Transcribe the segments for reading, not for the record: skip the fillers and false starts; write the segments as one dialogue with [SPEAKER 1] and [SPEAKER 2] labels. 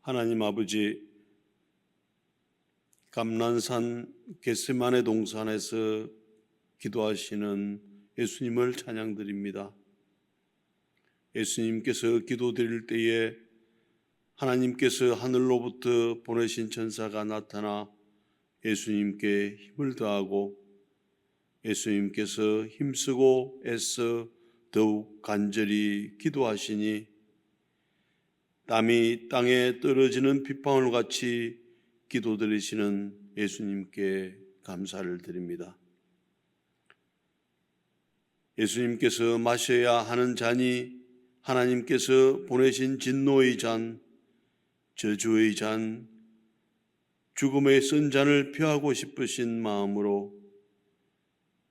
[SPEAKER 1] 하나님 아버지, 감난산 겟세마네 동산에서 기도하시는 예수님을 찬양드립니다. 예수님께서 기도드릴 때에 하나님께서 하늘로부터 보내신 천사가 나타나 예수님께 힘을 더하고 예수님께서 힘쓰고 애써 더욱 간절히 기도하시니 땀이 땅에 떨어지는 빗방울 같이 기도드리시는 예수님께 감사를 드립니다. 예수님께서 마셔야 하는 잔이 하나님께서 보내신 진노의 잔, 저주의 잔, 죽음의 쓴 잔을 피하고 싶으신 마음으로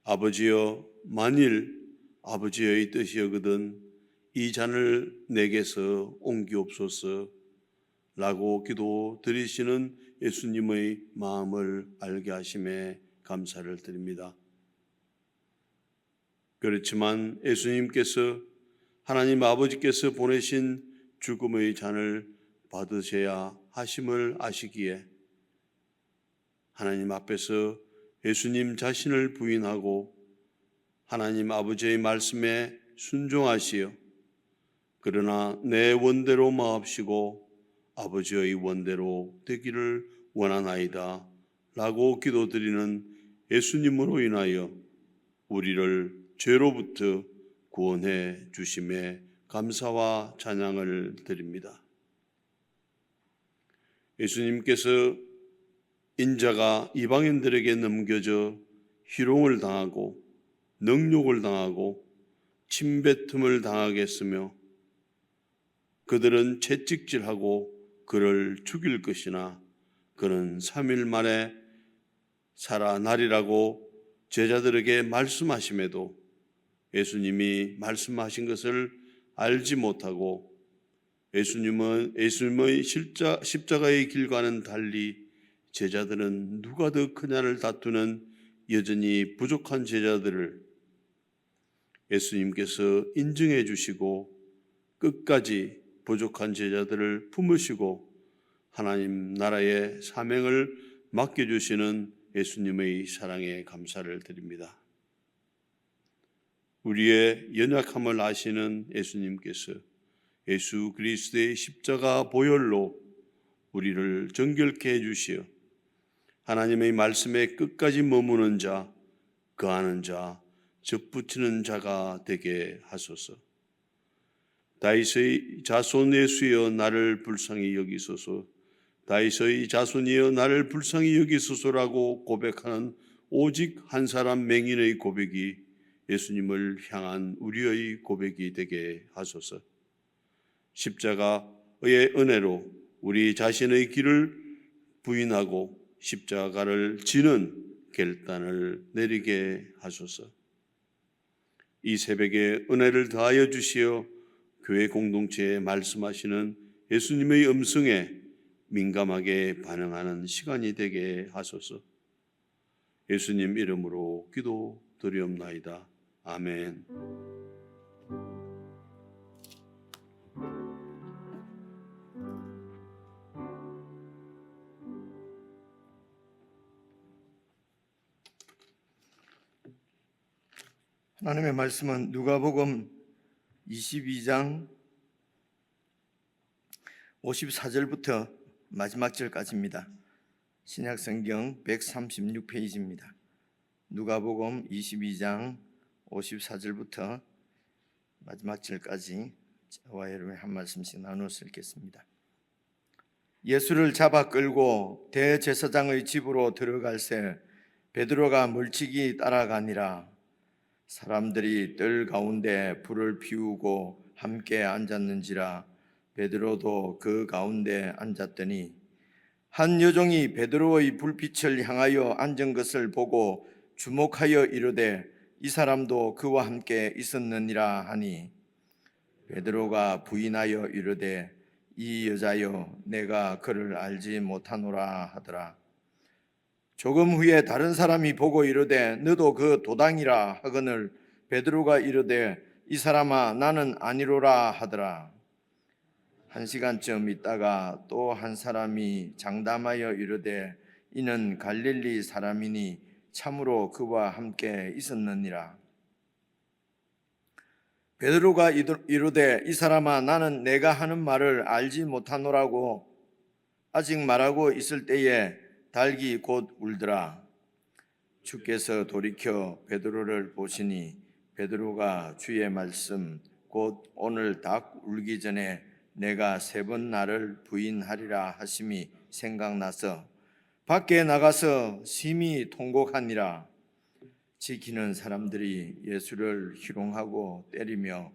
[SPEAKER 1] 아버지여, 만일 아버지의 뜻이거든 이 잔을 내게서 옮기옵소서 라고 기도드리시는 예수님의 마음을 알게 하심에 감사를 드립니다. 그렇지만 예수님께서 하나님 아버지께서 보내신 죽음의 잔을 받으셔야 하심을 아시기에 하나님 앞에서 예수님 자신을 부인하고 하나님 아버지의 말씀에 순종하시어 그러나 내 원대로 마옵시고 아버지의 원대로 되기를 원하나이다 라고 기도드리는 예수님으로 인하여 우리를 죄로부터 구원해 주심에 감사와 찬양을 드립니다. 예수님께서 인자가 이방인들에게 넘겨져 희롱을 당하고 능욕을 당하고 침뱉음을 당하겠으며 그들은 채찍질하고 그를 죽일 것이나 그는 3일 만에 살아나리라고 제자들에게 말씀하심에도 예수님이 말씀하신 것을 알지 못하고 예수님의 십자가의 길과는 달리 제자들은 누가 더 크냐를 다투는 여전히 부족한 제자들을 예수님께서 인정해 주시고 끝까지 부족한 제자들을 품으시고 하나님 나라의 사명을 맡겨주시는 예수님의 사랑에 감사를 드립니다. 우리의 연약함을 아시는 예수님께서 예수 그리스도의 십자가 보혈로 우리를 정결케 해주시어 하나님의 말씀에 끝까지 머무는 자, 거하는 자, 접붙이는 자가 되게 하소서. 다윗의 자손 예수여 나를 불쌍히 여기소서. 다윗의 자손이여 나를 불쌍히 여기소서라고 고백하는 오직 한 사람 맹인의 고백이 예수님을 향한 우리의 고백이 되게 하소서. 십자가의 은혜로 우리 자신의 길을 부인하고 십자가를 지는 결단을 내리게 하소서. 이 새벽에 은혜를 더하여 주시어 교회 공동체에 말씀하시는 예수님의 음성에 민감하게 반응하는 시간이 되게 하소서. 예수님 이름으로 기도드리옵나이다. 아멘.
[SPEAKER 2] 하나님의 말씀은 누가복음 22장 54절부터 마지막 절까지입니다. 신약성경 136페이지입니다. 누가복음 22장 54절부터 마지막 절까지 저와 여러분이 한 말씀씩 나누어서 읽겠습니다. 예수를 잡아 끌고 대제사장의 집으로 들어갈새 베드로가 멀찍이 따라가니라. 사람들이 뜰 가운데 불을 피우고 함께 앉았는지라. 베드로도 그 가운데 앉았더니 한 여종이 베드로의 불빛을 향하여 앉은 것을 보고 주목하여 이르되 이 사람도 그와 함께 있었느니라 하니 베드로가 부인하여 이르되 이 여자여 내가 그를 알지 못하노라 하더라. 조금 후에 다른 사람이 보고 이르되 너도 그 도당이라 하거늘 베드로가 이르되 이 사람아 나는 아니로라 하더라. 1시간쯤 있다가 또 한 사람이 장담하여 이르되 이는 갈릴리 사람이니 참으로 그와 함께 있었느니라. 베드로가 이르되 이 사람아 나는 내가 하는 말을 알지 못하노라고 아직 말하고 있을 때에 닭이 곧 울더라. 주께서 돌이켜 베드로를 보시니 베드로가 주의 말씀 곧 오늘 닭 울기 전에 내가 3번 나를 부인하리라 하심이 생각나서 밖에 나가서 심히 통곡하니라. 지키는 사람들이 예수를 희롱하고 때리며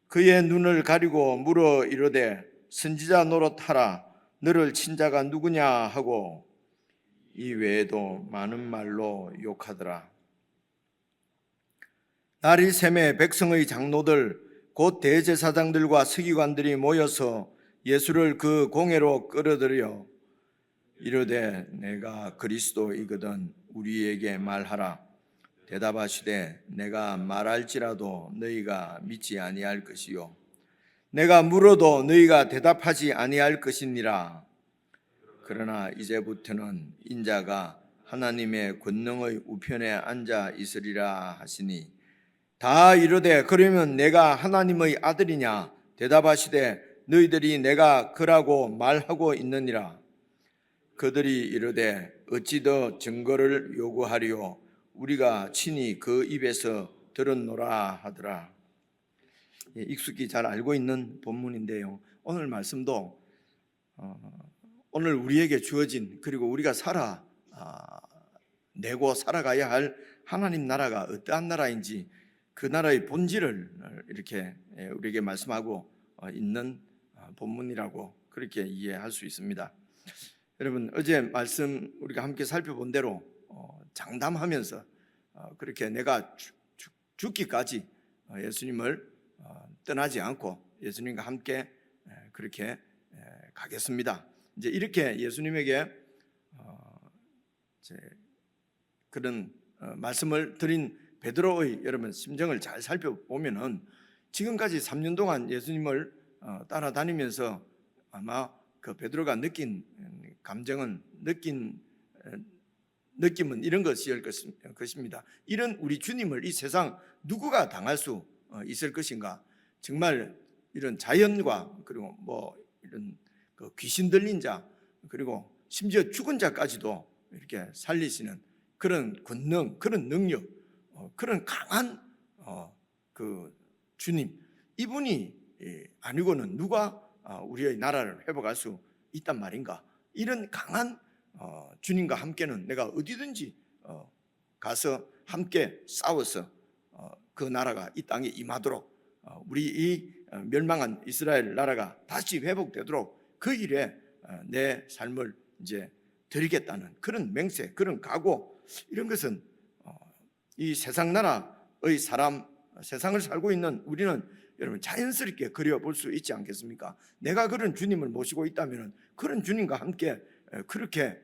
[SPEAKER 2] 그의 눈을 가리고 물어 이르되 선지자 노릇하라 너를 친 자가 누구냐 하고 이 외에도 많은 말로 욕하더라. 날이 새매 백성의 장로들 곧 대제사장들과 서기관들이 모여서 예수를 그 공회로 끌어들여 이르되 내가 그리스도이거든 우리에게 말하라. 대답하시되 내가 말할지라도 너희가 믿지 아니할 것이요 내가 물어도 너희가 대답하지 아니할 것이니라. 그러나 이제부터는 인자가 하나님의 권능의 우편에 앉아 있으리라 하시니 다 이르되 그러면 내가 하나님의 아들이냐? 대답하시되 너희들이 내가 그라고 말하고 있느니라. 그들이 이르되 어찌 더 증거를 요구하리요? 우리가 친히 그 입에서 들었노라 하더라. 익숙히 잘 알고 있는 본문인데요. 오늘 말씀도 오늘 우리에게 주어진 그리고 우리가 내고 살아가야 할 하나님 나라가 어떠한 나라인지 그 나라의 본질을 이렇게 우리에게 말씀하고 있는 본문이라고 그렇게 이해할 수 있습니다. 여러분 어제 말씀 우리가 함께 살펴본 대로 장담하면서 그렇게 내가 죽기까지 예수님을 떠나지 않고 예수님과 함께 그렇게 가겠습니다. 이제 이렇게 예수님에게 그런 말씀을 드린 베드로의 여러분 심정을 잘 살펴보면은 지금까지 3년 동안 예수님을 따라다니면서 아마 그 베드로가 느낀 감정은 느낌은 이런 것일 것입니다. 이런 우리 주님을 이 세상 누구가 당할 수 있을 것인가? 정말 이런 자연과 그리고 뭐 이런 그 귀신 들린 자 그리고 심지어 죽은 자까지도 이렇게 살리시는 그런 권능, 그런 능력, 그런 강한 그 주님 이분이 아니고는 누가 우리의 나라를 회복할 수 있단 말인가? 이런 강한 주님과 함께는 내가 어디든지 가서 함께 싸워서 그 나라가 이 땅에 임하도록 우리 이 멸망한 이스라엘 나라가 다시 회복되도록 그 일에 내 삶을 이제 드리겠다는 그런 맹세, 그런 각오 이런 것은 이 세상 나라의 사람, 세상을 살고 있는 우리는 여러분 자연스럽게 그려볼 수 있지 않겠습니까? 내가 그런 주님을 모시고 있다면 그런 주님과 함께 그렇게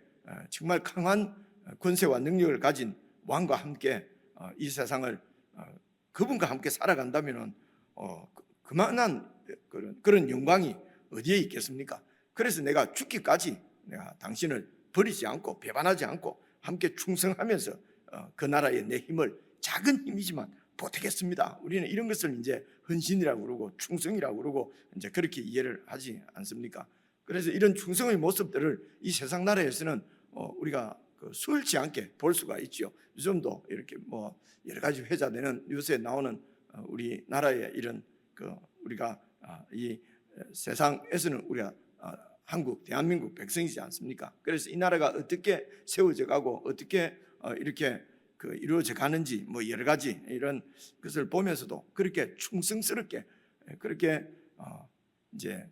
[SPEAKER 2] 정말 강한 권세와 능력을 가진 왕과 함께 이 세상을 그분과 함께 살아간다면 그만한 그런 영광이 어디에 있겠습니까? 그래서 내가 죽기까지 내가 당신을 버리지 않고 배반하지 않고 함께 충성하면서 그 나라의 내 힘을 작은 힘이지만 보태겠습니다. 우리는 이런 것을 이제 헌신이라고 그러고 충성이라고 그러고 이제 그렇게 이해를 하지 않습니까? 그래서 이런 충성의 모습들을 이 세상 나라에서는 우리가 수월치 않게 볼 수가 있죠. 요즘도 이렇게 뭐 여러 가지 회자되는 뉴스에 나오는 우리 나라의 이런 우리가 이 세상에서는 우리가 한국, 대한민국 백성이지 않습니까? 그래서 이 나라가 어떻게 세워져 가고 어떻게 이렇게 이루어져 가는지 뭐 여러 가지 이런 것을 보면서도 그렇게 충성스럽게 그렇게 이제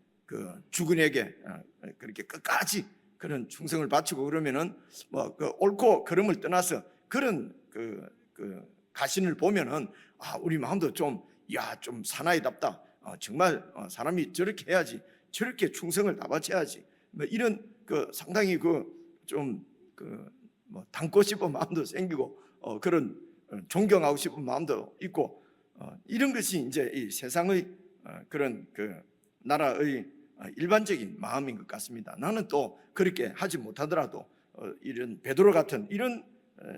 [SPEAKER 2] 주군에게 그렇게 끝까지 그런 충성을 바치고 그러면은 뭐 옳고 그름을 떠나서 그런 가신을 보면은 우리 마음도 좀 사나이답다. 정말 사람이 저렇게 해야지, 저렇게 충성을 다 바쳐야지. 뭐 이런 상당히 뭐 닮고 싶은 마음도 생기고 그런 존경하고 싶은 마음도 있고 이런 것이 이제 이 세상의 그런 나라의 일반적인 마음인 것 같습니다. 나는 또 그렇게 하지 못하더라도 이런 베드로 같은 이런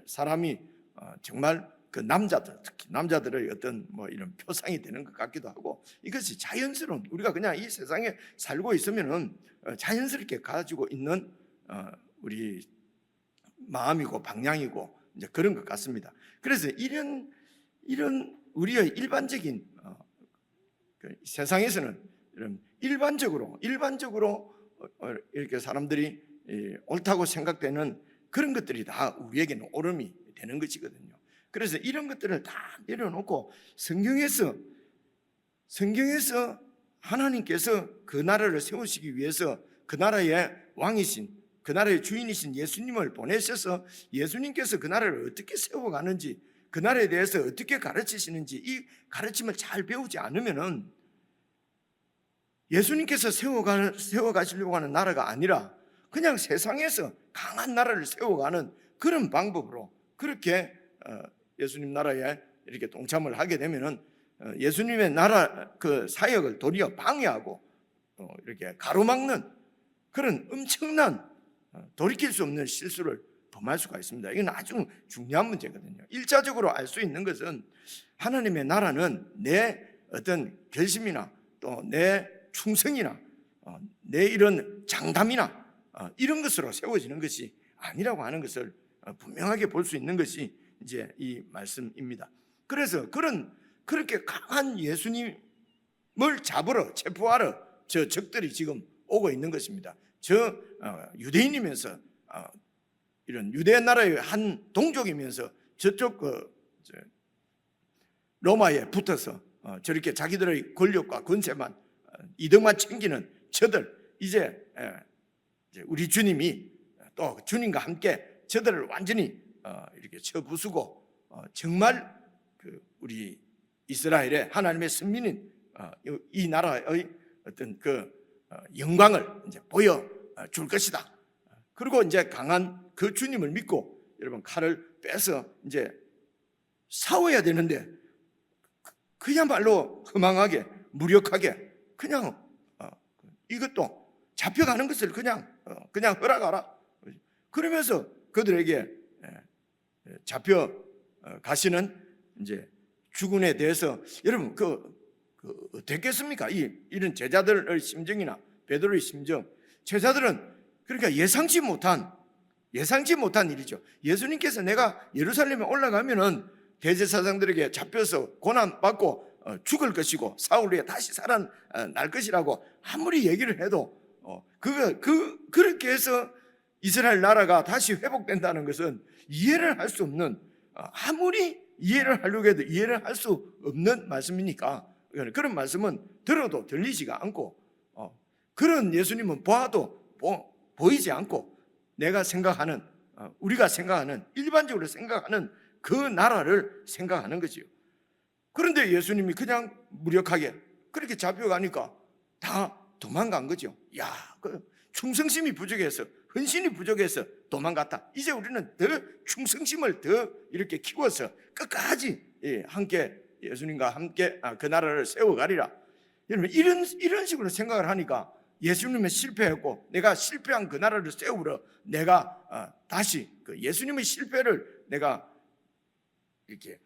[SPEAKER 2] 사람이 정말 그 남자들, 특히 남자들의 어떤 뭐 이런 표상이 되는 것 같기도 하고, 이것이 자연스러운, 우리가 그냥 이 세상에 살고 있으면은 자연스럽게 가지고 있는 우리 마음이고 방향이고 이제 그런 것 같습니다. 그래서 이런 우리의 일반적인 세상에서는 이런 일반적으로 이렇게 사람들이 옳다고 생각되는 그런 것들이 다 우리에게는 옳음이 되는 것이거든요. 그래서 이런 것들을 다 내려놓고 성경에서 하나님께서 그 나라를 세우시기 위해서 그 나라의 왕이신, 그 나라의 주인이신 예수님을 보내셔서 예수님께서 그 나라를 어떻게 세워가는지, 그 나라에 대해서 어떻게 가르치시는지 이 가르침을 잘 배우지 않으면은 예수님께서 세워가시려고 하는 나라가 아니라 그냥 세상에서 강한 나라를 세워가는 그런 방법으로 그렇게 예수님 나라에 이렇게 동참을 하게 되면은 예수님의 나라 그 사역을 도리어 방해하고 이렇게 가로막는 그런 엄청난 돌이킬 수 없는 실수를 범할 수가 있습니다. 이건 아주 중요한 문제거든요. 1차적으로 알 수 있는 것은 하나님의 나라는 내 어떤 결심이나 또 내 충성이나 내 이런 장담이나 이런 것으로 세워지는 것이 아니라고 하는 것을 분명하게 볼 수 있는 것이 이제 이 말씀입니다. 그래서 그렇게 강한 예수님을 잡으러 체포하러 저 적들이 지금 오고 있는 것입니다. 저 유대인이면서 이런 유대 나라의 한 동족이면서 저쪽 로마에 붙어서 저렇게 자기들의 권력과 권세만 이득만 챙기는 저들, 이제 우리 주님이 또 주님과 함께 저들을 완전히 이렇게 쳐부수고 정말 우리 이스라엘의 하나님의 선민인 이 나라의 어떤 그 영광을 이제 보여줄 것이다. 그리고 이제 강한 그 주님을 믿고 여러분 칼을 빼서 이제 싸워야 되는데 그야말로 허망하게 무력하게 그냥 이것도 잡혀가는 것을 그냥 허락하라. 그러면서 그들에게 잡혀 가시는 이제 주군에 대해서 여러분 어떻겠습니까? 이런 제자들의 심정이나 베드로의 심정, 제자들은 그러니까 예상치 못한 일이죠. 예수님께서 내가 예루살렘에 올라가면은 대제사장들에게 잡혀서 고난받고 죽을 것이고 사울 후에 다시 살아날 것이라고 아무리 얘기를 해도 그렇게 해서 이스라엘 나라가 다시 회복된다는 것은 이해를 할 수 없는, 아무리 이해를 하려고 해도 이해를 할 수 없는 말씀이니까 그런 말씀은 들어도 들리지가 않고 그런 예수님은 봐도 보이지 않고 내가 생각하는, 우리가 생각하는, 일반적으로 생각하는 그 나라를 생각하는 거지요. 그런데 예수님이 그냥 무력하게 그렇게 잡혀가니까 다 도망간 거죠. 충성심이 부족해서, 헌신이 부족해서 도망갔다. 이제 우리는 더 충성심을 더 이렇게 키워서 끝까지 함께 예수님과 함께 그 나라를 세워가리라. 여러분 이런 식으로 생각을 하니까 예수님은 실패했고 내가 실패한 그 나라를 세우러 내가 다시 그 예수님의 실패를 내가 이렇게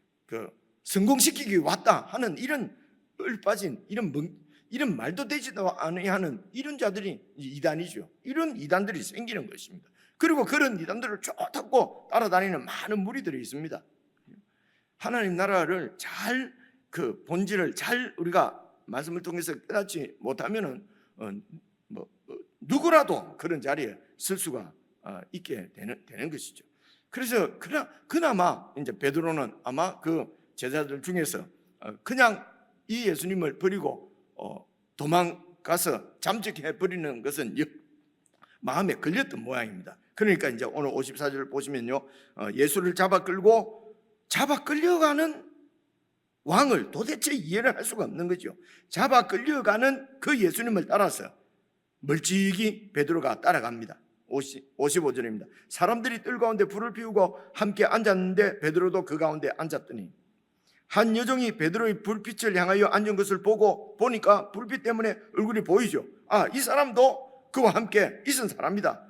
[SPEAKER 2] 성공시키기 왔다 하는 이런 얼빠진 이런 말도 되지도 않는 이런 자들이 이단이죠. 이런 이단들이 생기는 것입니다. 그리고 그런 이단들을 쫓아고 따라다니는 많은 무리들이 있습니다. 하나님 나라를 잘 그 본질을 잘 우리가 말씀을 통해서 깨닫지 못하면은 누구라도 그런 자리에 쓸 수가 있게 되는 것이죠. 그래서 그나마 이제 베드로는 아마 그 제자들 중에서 그냥 이 예수님을 버리고 도망가서 잠적해 버리는 것은 마음에 걸렸던 모양입니다. 그러니까 이제 오늘 54절 보시면요, 예수를 잡아 끌려가는 왕을 도대체 이해를 할 수가 없는 거죠. 잡아 끌려가는 그 예수님을 따라서 멀찍이 베드로가 따라갑니다. 55절입니다. 사람들이 뜰 가운데 불을 피우고 함께 앉았는데 베드로도 그 가운데 앉았더니 한 여종이 베드로의 불빛을 향하여 앉은 것을 보니까 불빛 때문에 얼굴이 보이죠. 이 사람도 그와 함께 있은 사람이다.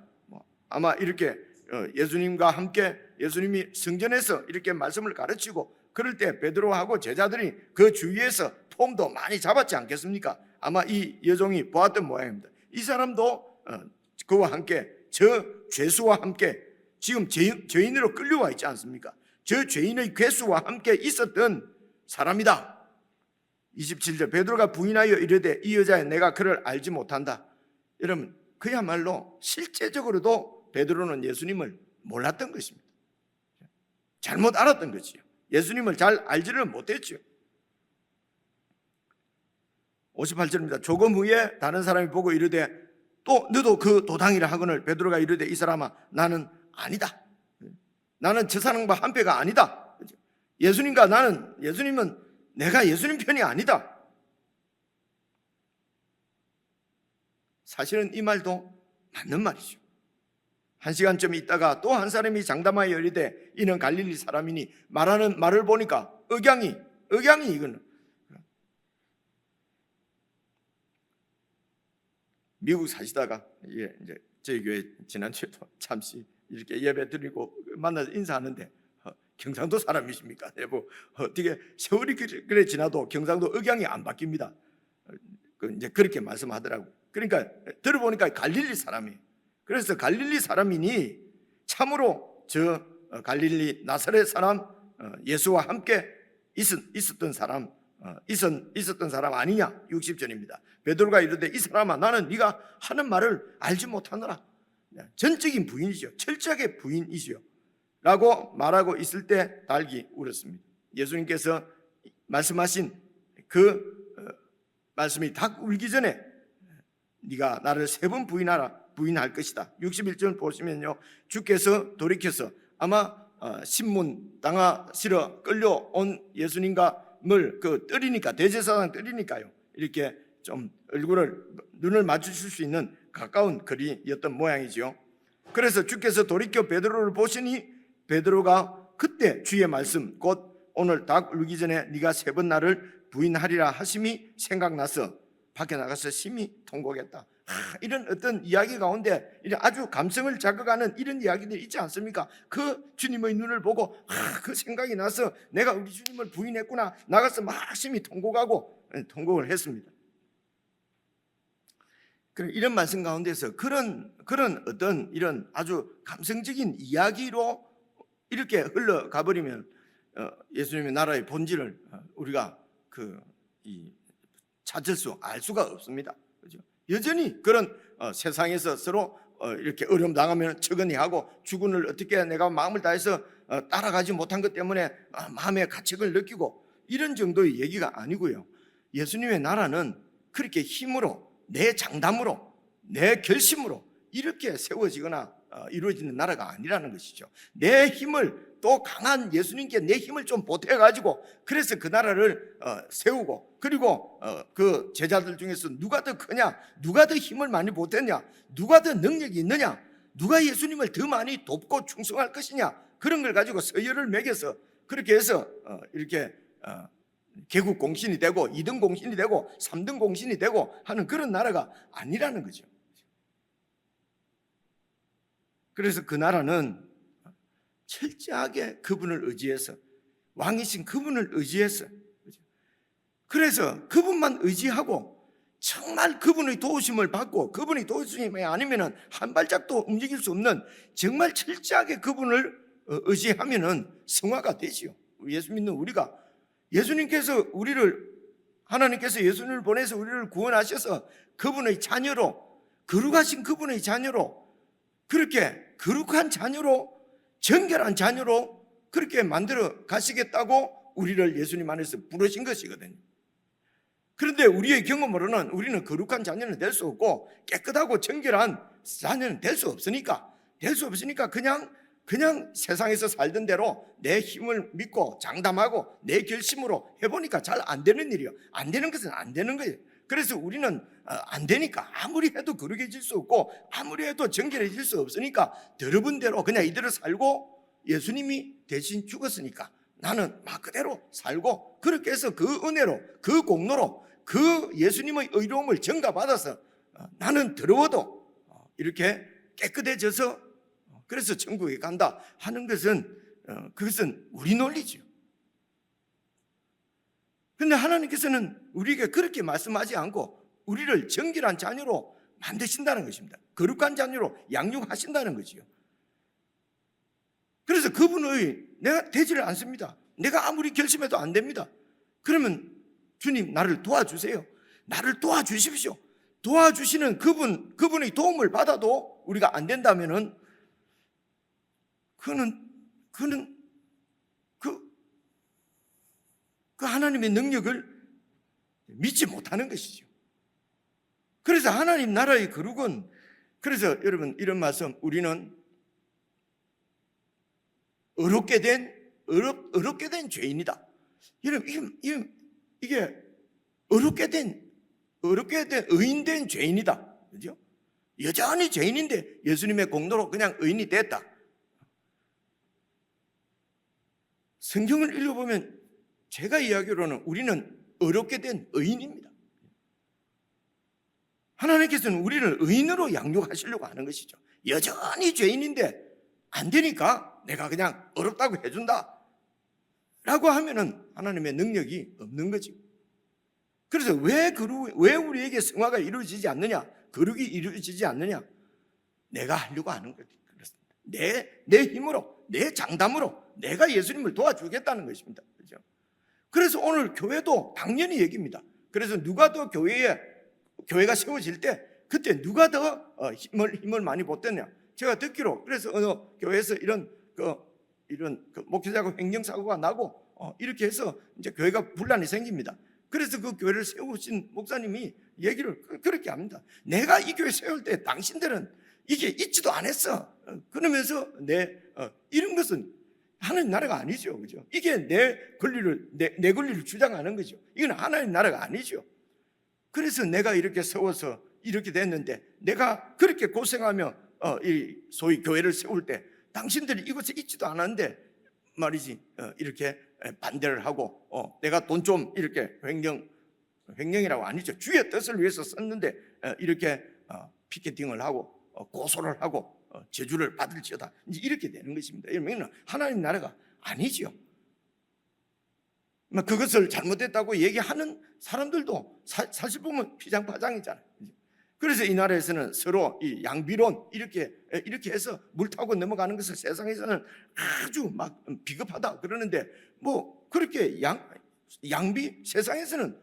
[SPEAKER 2] 아마 이렇게 예수님과 함께 예수님이 성전에서 이렇게 말씀을 가르치고 그럴 때 베드로하고 제자들이 그 주위에서 폼도 많이 잡았지 않겠습니까? 아마 이 여종이 보았던 모양입니다. 이 사람도 그와 함께 저 죄수와 함께 지금 죄인으로 끌려와 있지 않습니까? 저 죄인의 괴수와 함께 있었던 사람이다. 27절 베드로가 부인하여 이르되 이 여자여 내가 그를 알지 못한다. 여러분 그야말로 실제적으로도 베드로는 예수님을 몰랐던 것입니다. 잘못 알았던 거지요. 예수님을 잘 알지를 못했죠. 58절입니다. 조금 후에 다른 사람이 보고 이르되 또 너도 그 도당이라 하거늘 베드로가 이르되 이 사람아 나는 아니다. 나는 저 사람과 한패가 아니다. 예수님은 내가 예수님 편이 아니다. 사실은 이 말도 맞는 말이죠. 1시간쯤 있다가 또 한 사람이 장담하여 이르되 이는 갈릴리 사람이니 말하는 말을 보니까 억양이 이거는 미국 사시다가 이제 저희 교회 지난주에도 잠시 이렇게 예배 드리고 만나서 인사하는데 경상도 사람이십니까? 뭐 어떻게 세월이 그래 지나도 경상도 억양이 안 바뀝니다. 이제 그렇게 말씀하더라고. 그러니까 들어보니까 갈릴리 사람이에요. 그래서 갈릴리 사람이니 참으로 저 갈릴리 나사렛 사람 예수와 함께 있었던 사람 아니냐. 60절입니다. 베드로가 이르되 이 사람아 나는 네가 하는 말을 알지 못하노라. 전적인 부인이죠. 철저하게 부인이죠. 라고 말하고 있을 때 달기 울었습니다. 예수님께서 말씀하신 그 말씀이 닭 울기 전에 네가 나를 3번 부인할 것이다. 61절 보시면요. 주께서 돌이켜서 아마 신문 당하시러 끌려온 예수님과를 떨이니까 대제사장 떨이니까요. 이렇게 좀 눈을 맞추실 수 있는 가까운 거리였던 모양이죠. 그래서 주께서 돌이켜 베드로를 보시니 베드로가 그때 주의 말씀 곧 오늘 닭 울기 전에 네가 3번 나를 부인하리라 하심이 생각나서 밖에 나가서 심히 통곡했다. 이런 어떤 이야기 가운데 아주 감성을 자극하는 이런 이야기들이 있지 않습니까? 그 주님의 눈을 보고 그 생각이 나서 내가 우리 주님을 부인했구나. 나가서 막 심히 통곡을 했습니다. 이런 말씀 가운데서 그런 어떤 이런 아주 감성적인 이야기로 이렇게 흘러가 버리면 예수님의 나라의 본질을 우리가 알 수가 없습니다. 그렇죠? 여전히 그런 세상에서 서로 이렇게 어려움 당하면 척은히 하고 주군을 어떻게 내가 마음을 다해서 따라가지 못한 것 때문에 마음의 가책을 느끼고 이런 정도의 얘기가 아니고요. 예수님의 나라는 그렇게 힘으로 내 장담으로 내 결심으로 이렇게 세워지거나 이루어지는 나라가 아니라는 것이죠. 내 힘을 또 강한 예수님께 내 힘을 좀 보태가지고 그래서 그 나라를 세우고 그리고 그 제자들 중에서 누가 더 크냐, 누가 더 힘을 많이 보탰냐, 누가 더 능력이 있느냐, 누가 예수님을 더 많이 돕고 충성할 것이냐, 그런 걸 가지고 서열을 매겨서 그렇게 해서 이렇게 개국 공신이 되고 2등 공신이 되고 3등 공신이 되고 하는 그런 나라가 아니라는 거죠. 그래서 그 나라는 철저하게 그분을 의지해서 왕이신 그분을 의지해서 그래서 그분만 의지하고 정말 그분의 도우심을 받고 그분의 도우심이 아니면 한 발짝도 움직일 수 없는 정말 철저하게 그분을 의지하면 성화가 되지요. 예수 믿는 우리가 예수님께서 하나님께서 예수님을 보내서 우리를 구원하셔서 그분의 자녀로 거룩하신 그분의 자녀로 그렇게 거룩한 자녀로 정결한 자녀로 그렇게 만들어 가시겠다고 우리를 예수님 안에서 부르신 것이거든요. 그런데 우리의 경험으로는 우리는 거룩한 자녀는 될 수 없고 깨끗하고 정결한 자녀는 될 수 없으니까 그냥 세상에서 살던 대로 내 힘을 믿고 장담하고 내 결심으로 해보니까 잘 안 되는 일이요. 안 되는 것은 안 되는 거예요. 그래서 우리는 안 되니까 아무리 해도 거룩해질 수 없고 아무리 해도 정결해질 수 없으니까 더러운 대로 그냥 이대로 살고 예수님이 대신 죽었으니까 나는 막 그대로 살고 그렇게 해서 그 은혜로 그 공로로 그 예수님의 의로움을 전가받아서 나는 더러워도 이렇게 깨끗해져서 그래서 천국에 간다 하는 것은 그것은 우리 논리죠. 그런데 하나님께서는 우리에게 그렇게 말씀하지 않고 우리를 정결한 자녀로 만드신다는 것입니다. 거룩한 자녀로 양육하신다는 거지요. 그래서 그분의 내가 되지를 않습니다. 내가 아무리 결심해도 안 됩니다. 그러면 주님 나를 도와주세요. 나를 도와주십시오. 도와주시는 그분의 도움을 받아도 우리가 안 된다면은 그는 그 하나님의 능력을 믿지 못하는 것이죠. 그래서 하나님 나라의 거룩은, 그래서 여러분 이런 말씀, 우리는 어렵게 된 죄인이다. 이게 어렵게 된 의인된 죄인이다. 그죠? 여전히 죄인인데 예수님의 공로로 그냥 의인이 됐다. 성경을 읽어보면 제가 이야기로는 우리는 어렵게 된 의인입니다. 하나님께서는 우리를 의인으로 양육하시려고 하는 것이죠. 여전히 죄인인데 안 되니까 내가 그냥 어렵다고 해준다 라고 하면은 하나님의 능력이 없는 거죠. 그래서 왜 우리에게 성화가 이루어지지 않느냐, 거룩이 이루어지지 않느냐, 내가 하려고 하는 거죠. 내 힘으로, 내 장담으로 내가 예수님을 도와주겠다는 것입니다. 그렇죠? 그래서 오늘 교회도 당연히 얘기입니다. 그래서 누가 더 교회가 세워질 때 그때 누가 더 힘을 많이 보탰냐, 제가 듣기로 그래서 어느 교회에서 이런 목회자고 횡령사고가 나고 이렇게 해서 이제 교회가 분란이 생깁니다. 그래서 그 교회를 세우신 목사님이 얘기를 그렇게 합니다. 내가 이 교회 세울 때 당신들은 이게 있지도 않았어. 그러면서 이런 것은 하나님 나라가 아니죠. 그죠? 이게 내 권리를 주장하는 거죠. 이건 하나님 나라가 아니죠. 그래서 내가 이렇게 세워서 이렇게 됐는데 내가 그렇게 고생하며 소위 교회를 세울 때 당신들이 이것에 있지도 않았는데 말이지 이렇게 반대를 하고 내가 돈 좀 이렇게 횡령이라고 아니죠. 주의 뜻을 위해서 썼는데 이렇게 피켓팅을 하고 고소를 하고 저주를 받을지어다 이제 이렇게 되는 것입니다. 이러면 하나님 나라가 아니죠. 그것을 잘못했다고 얘기하는 사람들도 사실 보면 피장파장이잖아요. 그래서 이 나라에서는 서로 이 양비론 이렇게 해서 물 타고 넘어가는 것을 세상에서는 아주 막 비겁하다 그러는데 뭐 그렇게 양비 세상에서는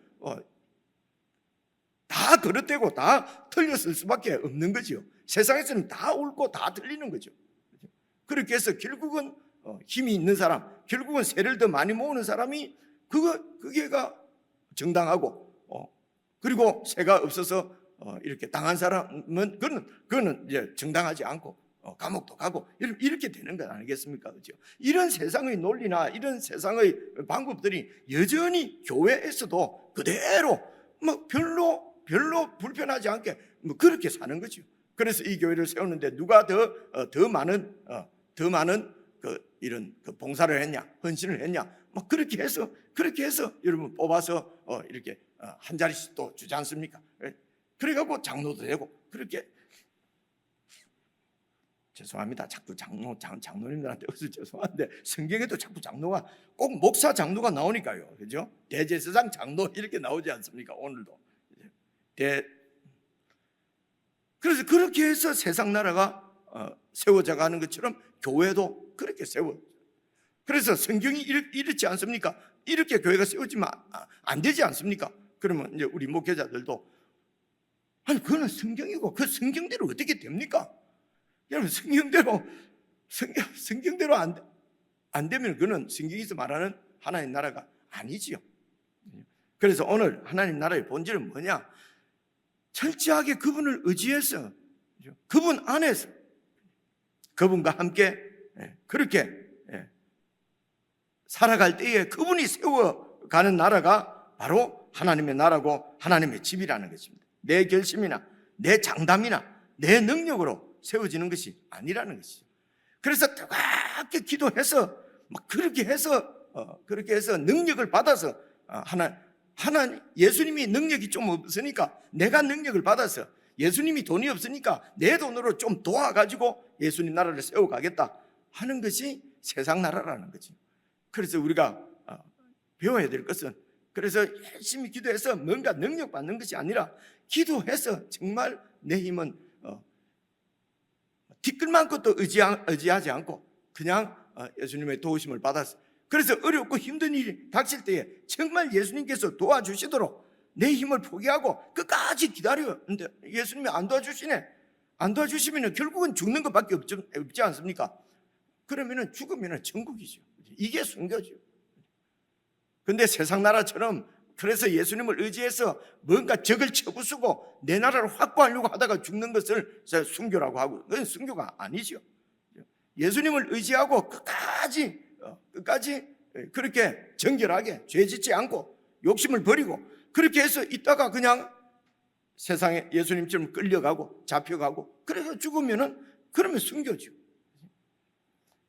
[SPEAKER 2] 다 그릇되고 다 틀렸을 수밖에 없는 거죠. 세상에서는 다 옳고 다 틀리는 거죠. 그렇게 해서 결국은 힘이 있는 사람, 결국은 세를 더 많이 모으는 사람이 그게가 정당하고 그리고 세가 없어서 이렇게 당한 사람은 그거는 이제 정당하지 않고 감옥도 가고 이렇게 되는 것 아니겠습니까? 그렇죠? 이런 세상의 논리나 이런 세상의 방법들이 여전히 교회에서도 그대로 뭐 별로 불편하지 않게 뭐 그렇게 사는 거죠. 그래서 이 교회를 세우는데 누가 더 많은 이런 봉사를 했냐, 헌신을 했냐, 뭐 그렇게 해서 여러분 뽑아서 이렇게 한 자리씩 또 주지 않습니까? 그래갖고 장로도 되고 그렇게 죄송합니다. 자꾸 장로님들한테 어서 죄송한데 성경에도 자꾸 장로가 꼭 목사 장로가 나오니까요, 그죠? 대제사장 장로 이렇게 나오지 않습니까? 오늘도 그래서 그렇게 해서 세상 나라가 세워져 가는 것처럼 교회도 그렇게 그래서 성경이 이렇지 않습니까? 이렇게 교회가 세워지면 안 되지 않습니까? 그러면 이제 우리 목회자들도 아니 그거는 성경이고 그 성경대로 어떻게 됩니까? 여러분 성경대로 안 되면 그거는 성경에서 말하는 하나님 나라가 아니지요. 그래서 오늘 하나님 나라의 본질은 뭐냐? 철저하게 그분을 의지해서 그분 안에서 그분과 함께 그렇게 살아갈 때에 그분이 세워가는 나라가 바로 하나님의 나라고 하나님의 집이라는 것입니다. 내 결심이나 내 장담이나 내 능력으로 세워지는 것이 아니라는 것이죠. 그래서 뜨겁게 기도해서 그렇게 해서 능력을 받아서 예수님이 능력이 좀 없으니까 내가 능력을 받아서 예수님이 돈이 없으니까 내 돈으로 좀 도와가지고 예수님 나라를 세워가겠다 하는 것이 세상 나라라는 거지. 그래서 우리가 배워야 될 것은, 그래서 열심히 기도해서 뭔가 능력 받는 것이 아니라 기도해서 정말 내 힘은 티끌만큼도 의지하지 않고 그냥 예수님의 도우심을 받았어. 그래서 어렵고 힘든 일이 닥칠 때에 정말 예수님께서 도와주시도록 내 힘을 포기하고 끝까지 기다려요. 근데 예수님이 안 도와주시네. 안 도와주시면 결국은 죽는 것밖에 없지 않습니까? 그러면 죽으면 천국이죠. 이게 순교죠. 근데 세상 나라처럼 그래서 예수님을 의지해서 뭔가 적을 쳐부수고 내 나라를 확보하려고 하다가 죽는 것을 순교라고 하고, 그건 순교가 아니죠. 예수님을 의지하고 끝까지 그렇게 정결하게 죄 짓지 않고 욕심을 버리고 그렇게 해서 있다가 그냥 세상에 예수님처럼 끌려가고 잡혀가고 그래서 죽으면은 그러면 순교죠.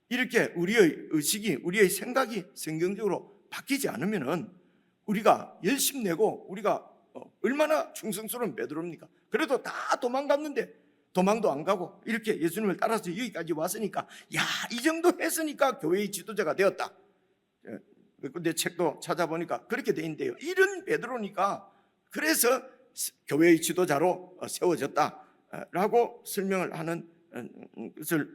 [SPEAKER 2] 이렇게 우리의 의식이, 우리의 생각이 성경적으로 바뀌지 않으면은 우리가 열심 내고 우리가 얼마나 충성스러운 베드로입니까? 그래도 다 도망갔는데 도망도 안 가고 이렇게 예수님을 따라서 여기까지 왔으니까, 야, 이 정도 했으니까 교회의 지도자가 되었다. 근데 책도 찾아보니까 그렇게 돼 있는데요. 이런 베드로니까 그래서 교회의 지도자로 세워졌다라고 설명을 하는 것을,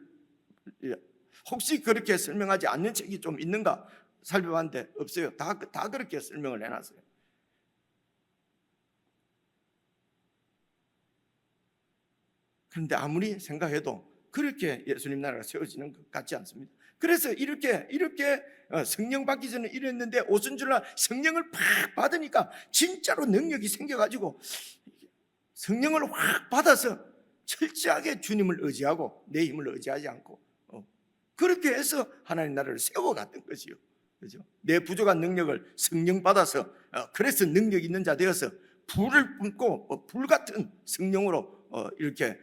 [SPEAKER 2] 혹시 그렇게 설명하지 않는 책이 좀 있는가 살펴봤는데 없어요. 다 그렇게 설명을 해놨어요. 그런데 아무리 생각해도 그렇게 예수님 나라가 세워지는 것 같지 않습니다. 그래서 이렇게 성령 받기 전에 이랬는데 오순절날 성령을 팍 받으니까 진짜로 능력이 생겨가지고 성령을 확 받아서 철저하게 주님을 의지하고 내 힘을 의지하지 않고 그렇게 해서 하나님 나라를 세워갔던 것이요. 그죠? 내 부족한 능력을 성령 받아서 그래서 능력 있는 자 되어서 불을 뿜고 불 같은 성령으로 이렇게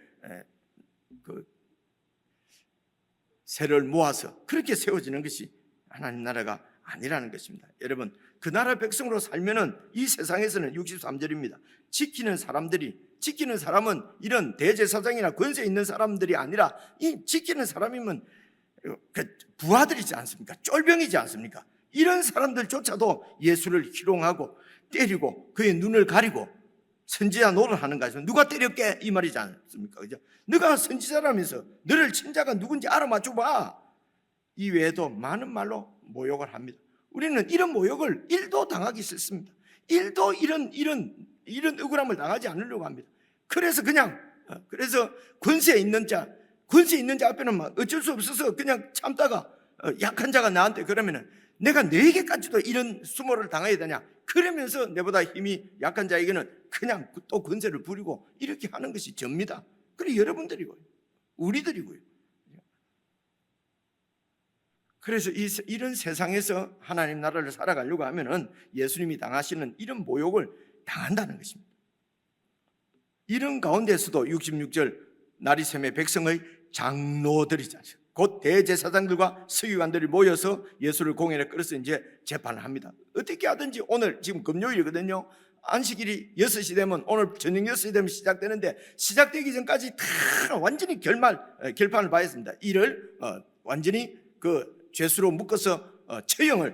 [SPEAKER 2] 세를 모아서 그렇게 세워지는 것이 하나님 나라가 아니라는 것입니다. 여러분, 그 나라 백성으로 살면은 이 세상에서는 63절입니다. 지키는 사람은 이런 대제사장이나 권세 있는 사람들이 아니라 이 지키는 사람이면 부하들이지 않습니까? 쫄병이지 않습니까? 이런 사람들조차도 예수를 희롱하고 때리고 그의 눈을 가리고 선지자 노릇하는 것이죠. 누가 때렸게 이 말이지 않습니까? 그죠? 너가 선지자라면서 너를 친 자가 누군지 알아맞혀봐. 이 외에도 많은 말로 모욕을 합니다. 우리는 이런 모욕을 1도 당하기 싫습니다. 1도 이런 억울함을 당하지 않으려고 합니다. 그래서 권세 있는 자 앞에는 막 어쩔 수 없어서 그냥 참다가 약한 자가 나한테 그러면은 내가 너에게까지도 이런 수모를 당해야 되냐? 그러면서 내보다 힘이 약한 자에게는 그냥 또 권세를 부리고 이렇게 하는 것이 접니다. 그래 여러분들이고요, 우리들이고요. 그래서 이런 세상에서 하나님 나라를 살아가려고 하면은 예수님이 당하시는 이런 모욕을 당한다는 것입니다. 이런 가운데서도 66절 나리샘의 백성의 장로들이지 않습니까? 곧 대제사장들과 서기관들이 모여서 예수를 공회에 끌어서 이제 재판을 합니다. 어떻게 하든지 오늘 지금 금요일이거든요. 안식일이 6시 되면 오늘 저녁 6시 되면 시작되는데 시작되기 전까지 다 완전히 결판을 봐야습니다. 이를 완전히 그 죄수로 묶어서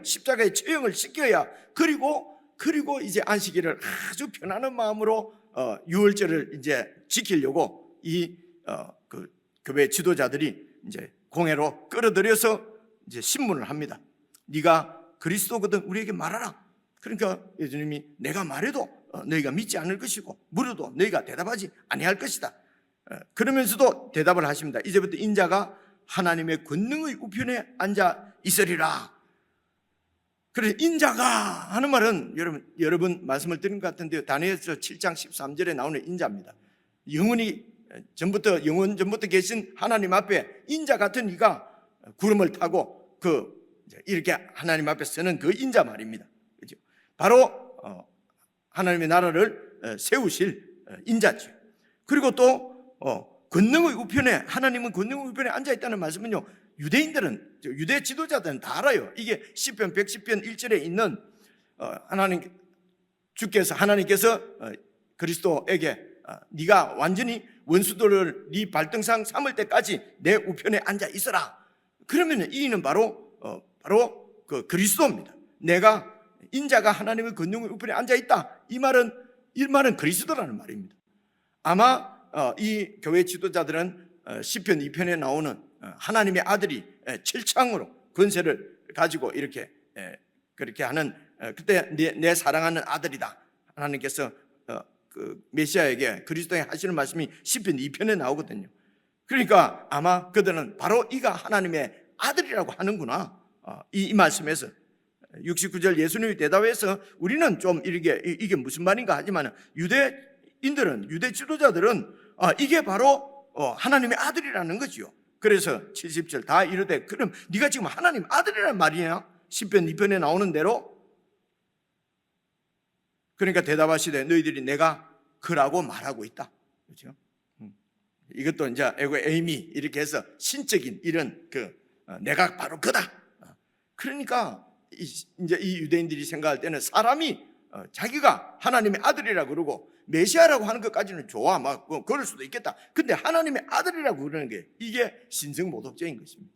[SPEAKER 2] 십자가에 처형을 시켜야 그리고 이제 안식일을 아주 편안한 마음으로 유월절을 이제 지키려고 그 교회 지도자들이 이제 공회로 끌어들여서 이제 신문을 합니다. 네가 그리스도거든 우리에게 말하라. 그러니까 예수님이 내가 말해도 너희가 믿지 않을 것이고 물어도 너희가 대답하지 아니할 것이다. 그러면서도 대답을 하십니다. 이제부터 인자가 하나님의 권능의 우편에 앉아 있으리라. 그래서 인자가 하는 말은 여러분 말씀을 드린 것 같은데요. 다니엘서 7장 13절에 나오는 인자입니다. 영원전부터 계신 하나님 앞에 인자 같은 이가 구름을 타고 이렇게 하나님 앞에 서는 그 인자 말입니다. 그죠? 바로 하나님의 나라를 세우실 인자죠. 그리고 또 권능의 우편에, 하나님은 권능의 우편에 앉아 있다는 말씀은요, 유대 지도자들은 다 알아요. 이게 시편 110편 1절에 있는 하나님께서 그리스도에게 네가 완전히 원수들을 네 발등상 삼을 때까지 내 우편에 앉아 있어라. 그러면 이는 바로 그 그리스도입니다. 내가 인자가 하나님의 권능의 우편에 앉아 있다. 이 말은 그리스도라는 말입니다. 아마 이 교회 지도자들은 시편 2편에 나오는 하나님의 아들이 칠창으로 권세를 가지고 이렇게 그렇게 하는 그때 내 사랑하는 아들이다. 하나님께서 그 메시아에게 그리스도에 하시는 말씀이 시편 2편에 나오거든요. 그러니까 아마 그들은 바로 이가 하나님의 아들이라고 하는구나. 이 말씀에서 69절 예수님이 대답해서 우리는 좀 이게 무슨 말인가 하지만 유대인들은 유대 지도자들은 이게 바로 하나님의 아들이라는 거지요. 그래서 70절 다 이르되 그럼 네가 지금 하나님 아들이라는 말이냐? 시편 2편에 나오는 대로. 그러니까 대답하시되 너희들이 내가 그라고 말하고 있다. 그렇죠? 이것도 이제 에이미 이렇게 해서 신적인 이런 내가 바로 그다. 그러니까 이제 이 유대인들이 생각할 때는 사람이 자기가 하나님의 아들이라고 그러고 메시아라고 하는 것까지는 좋아, 막 그럴 수도 있겠다. 근데 하나님의 아들이라고 그러는 게 이게 신성모독죄인 것입니다.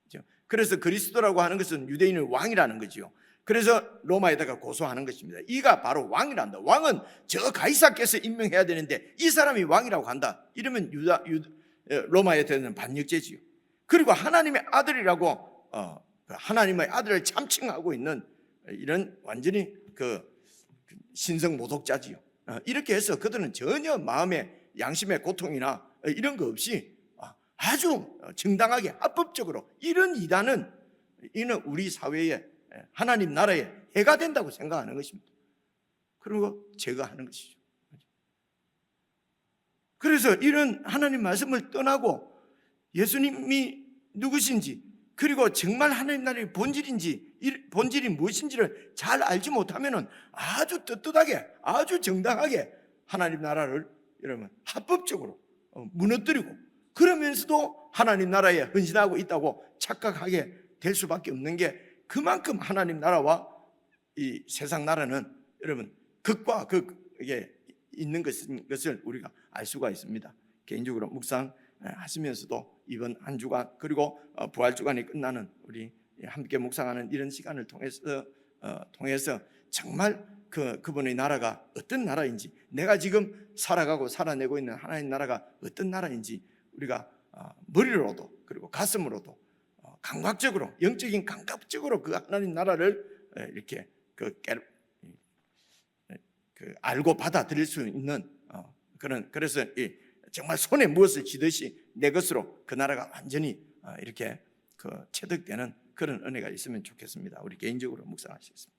[SPEAKER 2] 그렇죠? 그래서 그리스도라고 하는 것은 유대인의 왕이라는 거지요. 그래서 로마에다가 고소하는 것입니다. 이가 바로 왕이란다. 왕은 저 가이사께서 임명해야 되는데 이 사람이 왕이라고 한다. 이러면 로마에 되는 반역죄지요. 그리고 하나님의 아들이라고 하나님의 아들을 참칭하고 있는 이런 완전히 신성 모독자지요. 이렇게 해서 그들은 전혀 마음의 양심의 고통이나 이런 거 없이 아주 정당하게 합법적으로 이런 이단은 이는 우리 사회에 하나님 나라에 해가 된다고 생각하는 것입니다. 그리고 제거하는 것이죠. 그래서 이런 하나님 말씀을 떠나고 예수님이 누구신지 그리고 정말 하나님 나라의 본질이 무엇인지를 잘 알지 못하면 아주 떳떳하게 아주 정당하게 하나님 나라를 여러분 합법적으로 무너뜨리고 그러면서도 하나님 나라에 헌신하고 있다고 착각하게 될 수밖에 없는 게 그만큼 하나님 나라와 이 세상 나라는 여러분 극과 극에 있는 것을 우리가 알 수가 있습니다. 개인적으로 묵상하시면서도 이번 한 주간 그리고 부활 주간이 끝나는 우리 함께 묵상하는 이런 시간을 통해서 정말 그분의 나라가 어떤 나라인지 내가 지금 살아가고 살아내고 있는 하나님 나라가 어떤 나라인지 우리가 머리로도 그리고 가슴으로도 감각적으로 영적인 감각적으로 그 하나님 나라를 이렇게 알고 받아들일 수 있는 그래서 정말 손에 무엇을 쥐듯이 내 것으로 그 나라가 완전히 이렇게 체득되는 그런 은혜가 있으면 좋겠습니다. 우리 개인적으로 묵상하시겠습니다.